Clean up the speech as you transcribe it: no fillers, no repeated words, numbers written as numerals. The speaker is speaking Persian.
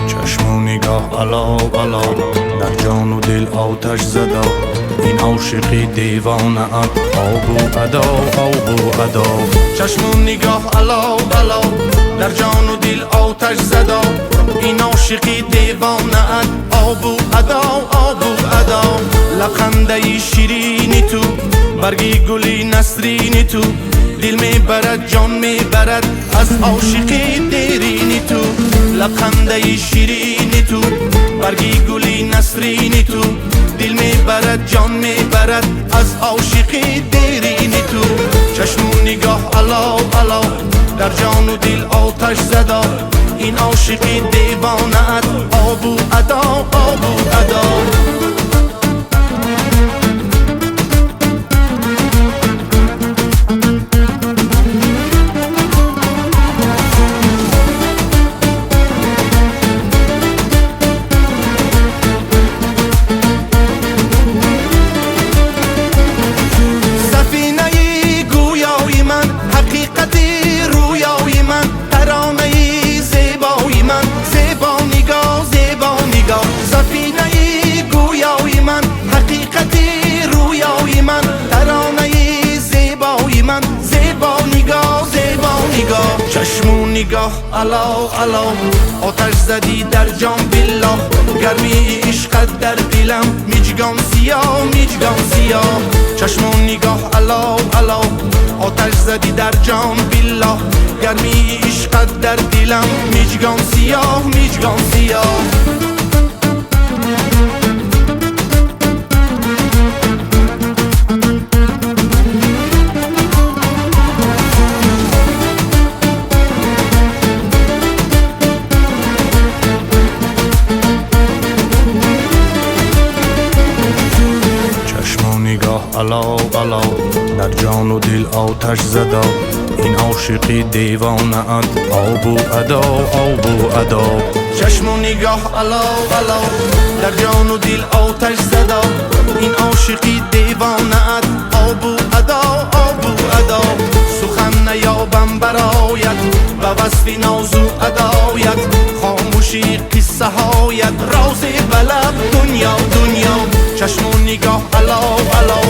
چشم و نگاه علاو علاو در جان و دل آتش زدا، این عاشقی دیوانه ات آب و ادا آب و ادا. چشم و نگاه علاو علاو در جان و دل آتش زدا، این عاشقی دیوانه ات آب و ادا آب و ادا. لبخنده شیرینی تو، برگی گلی نسرینی تو، دل میبرد جان میبرد از عاشقی دیرینی تو. لبخنده شیرینی تو، برگی گلی نسرینی تو، دل میبرد جان میبرد از عاشقی دیرینی تو. چشم و نگاه علاو علاو در جان و دل آتش زدا، این عاشقی دیوانه ات آب و ادا آب و ادا. چشم و نگاه علاو علاو آتش زدی در جان بالله، گرمی عشقت در دلم میجگان سیاه میجگان سیاه. چشم و نگاه علاو علاو آتش زدی در جان بالله، گرمی عشقت در دلم میجگان سیاه میجگان سیاه. علاو علاو در جان و دل آتش زدا، این عاشقی دیوانه ات آب و ادا آب و ادا. چشم و نگاه علاو علاو در جان و دل آتش زدا، این عاشقی دیوانه ات آب و ادا آب و ادا. سخن نیابم برایت و وصف نازو ادایت، خاموشی قصه هایت راز بلب دنیا دنیا. چشم و نگاه علاو علاو